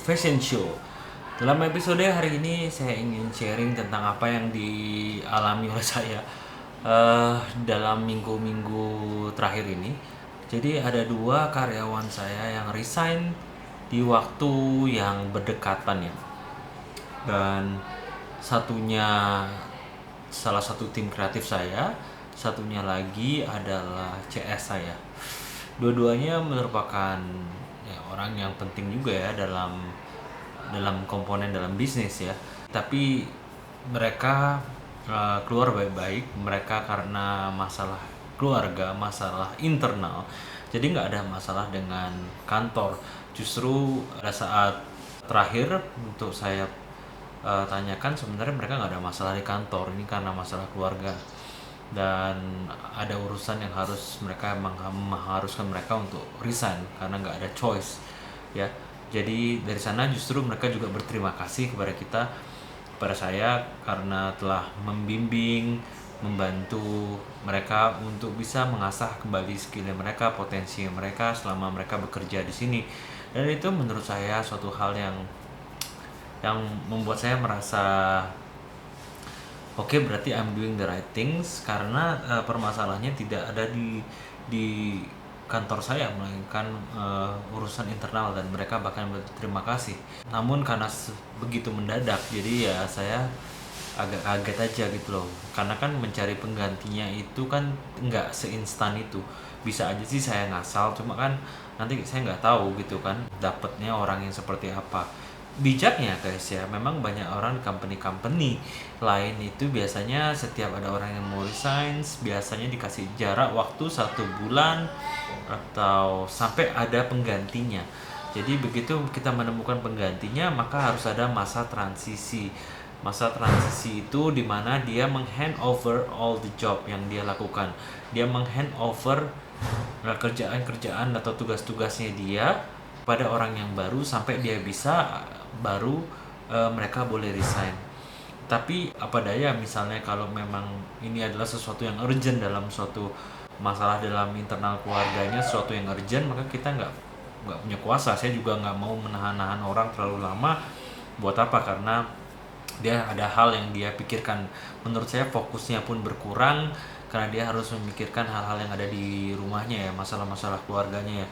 Fashion Show. Dalam episode hari ini saya ingin sharing tentang apa yang dialami oleh saya dalam minggu-minggu terakhir ini. Jadi ada dua karyawan saya yang resign di waktu yang berdekatan ya. Dan satunya salah satu tim kreatif saya, satunya lagi adalah CS saya. Dua-duanya merupakan ya, orang yang penting juga ya dalam komponen dalam bisnis ya. Tapi mereka keluar baik-baik. Mereka karena masalah keluarga, masalah internal. Jadi nggak ada masalah dengan kantor. Justru pada saat terakhir untuk saya tanyakan, sebenarnya mereka nggak ada masalah di kantor. Ini karena masalah keluarga dan ada urusan yang harus mereka mengharuskan mereka untuk resign karena nggak ada choice ya. Jadi dari sana justru mereka juga berterima kasih kepada saya karena telah membimbing, membantu mereka untuk bisa mengasah kembali skill mereka, potensi mereka selama mereka bekerja di sini. Dan itu menurut saya suatu hal yang membuat saya merasa oke, berarti I'm doing the right things karena permasalahannya tidak ada di kantor saya, melainkan urusan internal, dan mereka bahkan berterima kasih. Namun karena begitu mendadak, jadi ya saya agak kaget aja gitu loh. Karena kan mencari penggantinya itu kan nggak seinstan itu. Bisa aja sih saya ngasal, cuma kan nanti saya nggak tahu gitu kan dapetnya orang yang seperti apa. Bijaknya guys ya, memang banyak orang di company-company lain itu biasanya setiap ada orang yang mau resign, biasanya dikasih jarak waktu 1 bulan atau sampai ada penggantinya. Jadi begitu kita menemukan penggantinya, maka harus ada masa transisi. Masa transisi itu dimana dia menghandover all the job yang dia lakukan. Dia menghandover kerjaan-kerjaan atau tugas-tugasnya dia pada orang yang baru sampai dia bisa baru mereka boleh resign. Tapi apa daya, misalnya kalau memang ini adalah sesuatu yang urgent dalam suatu masalah dalam internal keluarganya, sesuatu yang urgent, maka kita nggak punya kuasa. Saya juga nggak mau menahan-nahan orang terlalu lama. Buat apa? Karena dia ada hal yang dia pikirkan. Menurut saya fokusnya pun berkurang karena dia harus memikirkan hal-hal yang ada di rumahnya ya, masalah-masalah keluarganya ya.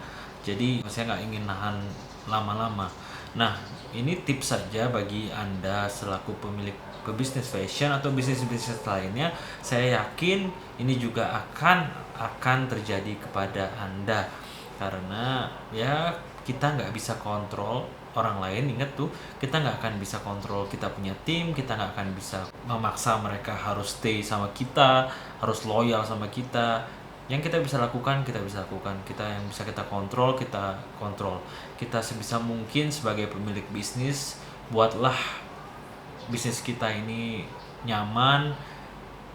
Jadi saya nggak ingin nahan lama-lama. Nah, ini tips saja bagi Anda selaku pemilik pebisnis fashion atau bisnis-bisnis lainnya. Saya yakin ini juga akan terjadi kepada Anda karena ya kita nggak bisa kontrol orang lain. Ingat tuh, kita nggak akan bisa kontrol kita punya tim, kita nggak akan bisa memaksa mereka harus stay sama kita, harus loyal sama kita. Yang kita bisa lakukan, kita bisa lakukan. Kita yang bisa kita kontrol, kita kontrol. Kita sebisa mungkin sebagai pemilik bisnis, buatlah bisnis kita ini nyaman.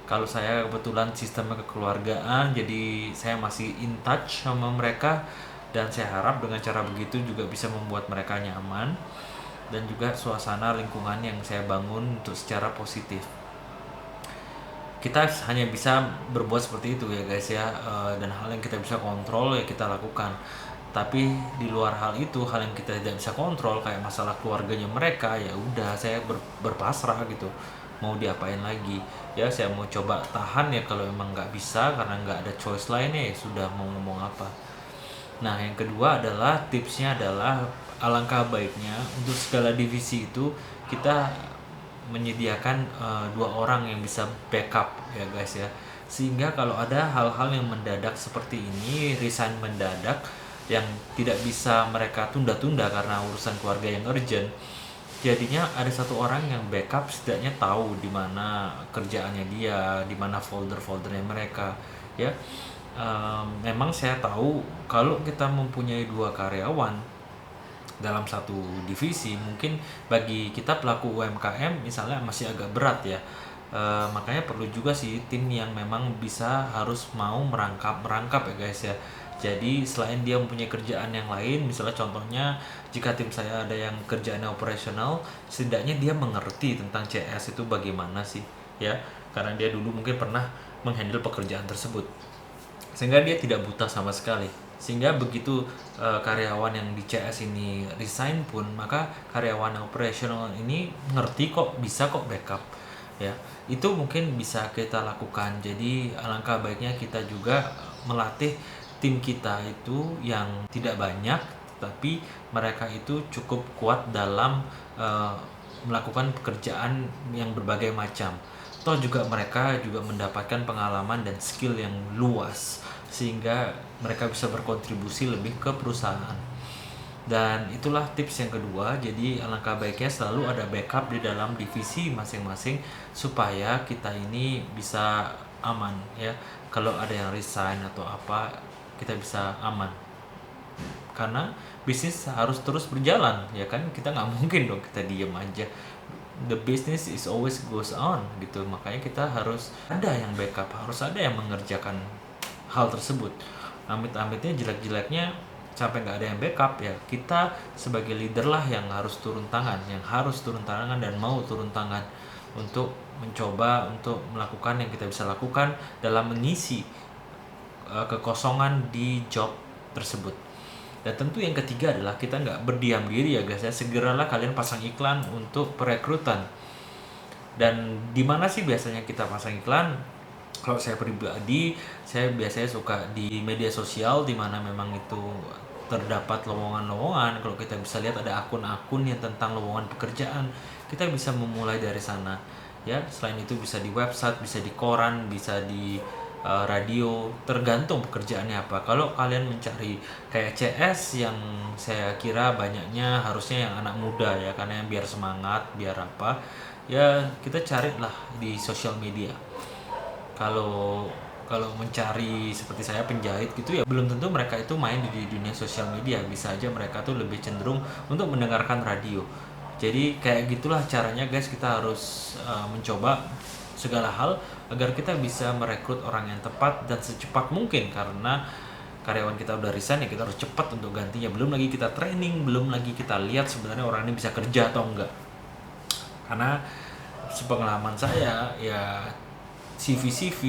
Kalau saya kebetulan sistemnya kekeluargaan, jadi saya masih in touch sama mereka, dan saya harap dengan cara begitu juga bisa membuat mereka nyaman dan juga suasana lingkungan yang saya bangun untuk secara positif. Kita hanya bisa berbuat seperti itu ya guys ya, dan hal yang kita bisa kontrol ya kita lakukan. Tapi di luar hal itu, hal yang kita tidak bisa kontrol kayak masalah keluarganya mereka, ya udah saya berpasrah gitu, mau diapain lagi ya. Saya mau coba tahan ya, kalau emang nggak bisa karena nggak ada choice lainnya, ya sudah, mau ngomong apa. Nah, yang kedua adalah tipsnya adalah alangkah baiknya untuk segala divisi itu kita menyediakan 2 orang yang bisa backup ya guys ya, sehingga kalau ada hal-hal yang mendadak seperti ini, resign mendadak yang tidak bisa mereka tunda-tunda karena urusan keluarga yang urgent, jadinya ada 1 orang yang backup, setidaknya tahu di mana kerjaannya dia, di mana folder-foldernya mereka ya. Memang saya tahu kalau kita mempunyai 2 karyawan dalam satu divisi, mungkin bagi kita pelaku UMKM misalnya masih agak berat ya. Makanya perlu juga sih tim yang memang bisa harus mau merangkap ya guys ya. Jadi selain dia mempunyai kerjaan yang lain, misalnya contohnya jika tim saya ada yang kerjaannya operasional, setidaknya dia mengerti tentang CS itu bagaimana sih ya, karena dia dulu mungkin pernah menghandle pekerjaan tersebut, sehingga dia tidak buta sama sekali. Sehingga begitu karyawan yang di CS ini resign pun, maka karyawan yang operasional ini ngerti kok, bisa kok backup ya. Itu mungkin bisa kita lakukan. Jadi alangkah baiknya kita juga melatih tim kita itu yang tidak banyak, tapi mereka itu cukup kuat dalam melakukan pekerjaan yang berbagai macam. Toh juga mereka juga mendapatkan pengalaman dan skill yang luas, sehingga mereka bisa berkontribusi lebih ke perusahaan. Dan itulah tips yang kedua. Jadi alangkah baiknya selalu ada backup di dalam divisi masing-masing supaya kita ini bisa aman ya. Kalau ada yang resign atau apa, kita bisa aman. Karena bisnis harus terus berjalan ya kan, kita nggak mungkin dong kita diem aja. The business is always goes on gitu, makanya kita harus ada yang backup, harus ada yang mengerjakan hal tersebut. Amit-amitnya jelek-jeleknya sampai nggak ada yang backup ya, kita sebagai leader lah yang harus turun tangan, dan mau turun tangan untuk mencoba untuk melakukan yang kita bisa lakukan dalam mengisi kekosongan di job tersebut. Dan tentu yang ketiga adalah kita nggak berdiam diri ya guys ya, segeralah kalian pasang iklan untuk perekrutan. Dan di mana sih biasanya kita pasang iklan? Kalau saya pribadi, saya biasanya suka di media sosial di mana memang itu terdapat lowongan-lowongan. Kalau kita bisa lihat ada akun-akun yang tentang lowongan pekerjaan, kita bisa memulai dari sana. Ya, selain itu bisa di website, bisa di koran, bisa di radio, tergantung pekerjaannya apa. Kalau kalian mencari kayak CS, yang saya kira banyaknya harusnya yang anak muda ya, karena yang biar semangat, biar apa ya, kita carilah di sosial media. Kalau kalau mencari seperti saya penjahit gitu ya, belum tentu mereka itu main di dunia sosial media, bisa aja mereka tuh lebih cenderung untuk mendengarkan radio. Jadi kayak gitulah caranya guys, kita harus mencoba segala hal agar kita bisa merekrut orang yang tepat dan secepat mungkin, karena karyawan kita udah resign ya, kita harus cepat untuk gantinya. Belum lagi kita training, belum lagi kita lihat sebenarnya orang ini bisa kerja atau enggak. Karena sepengalaman saya ya, CV-CV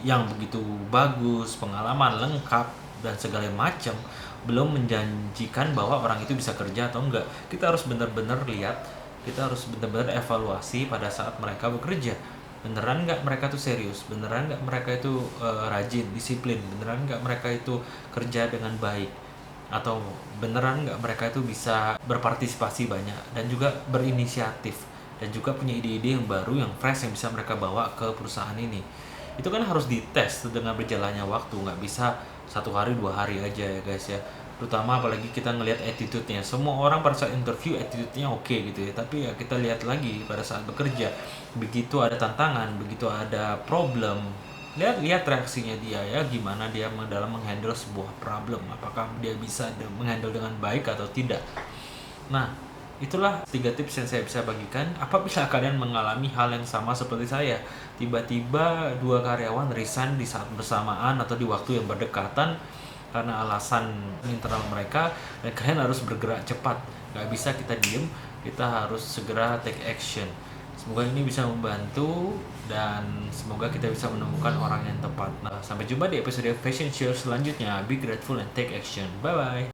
yang begitu bagus, pengalaman lengkap dan segala macam belum menjanjikan bahwa orang itu bisa kerja atau enggak. Kita harus benar-benar lihat, kita harus benar-benar evaluasi pada saat mereka bekerja. Beneran nggak mereka tuh serius, beneran nggak mereka itu rajin, disiplin, beneran nggak mereka itu kerja dengan baik, atau beneran nggak mereka itu bisa berpartisipasi banyak dan juga berinisiatif dan juga punya ide-ide yang baru, yang fresh, yang bisa mereka bawa ke perusahaan ini. Itu kan harus dites dengan berjalannya waktu, nggak bisa 1 hari 2 hari aja ya guys ya. Terutama apalagi kita ngelihat attitude-nya. Semua orang pada saat interview attitude-nya oke gitu ya, tapi ya kita lihat lagi pada saat bekerja, begitu ada tantangan, begitu ada problem, lihat reaksinya dia ya, gimana dia dalam menghandle sebuah problem, apakah dia bisa menghandle dengan baik atau tidak. Nah, itulah 3 tips yang saya bisa bagikan. Apabila kalian mengalami hal yang sama seperti saya, tiba-tiba 2 karyawan resign di saat bersamaan atau di waktu yang berdekatan karena alasan internal mereka, dan kalian harus bergerak cepat. Gak bisa kita diem, kita harus segera take action. Semoga ini bisa membantu dan semoga kita bisa menemukan orang yang tepat. Nah, sampai jumpa di episode Fashion Show selanjutnya. Be grateful and take action. Bye-bye.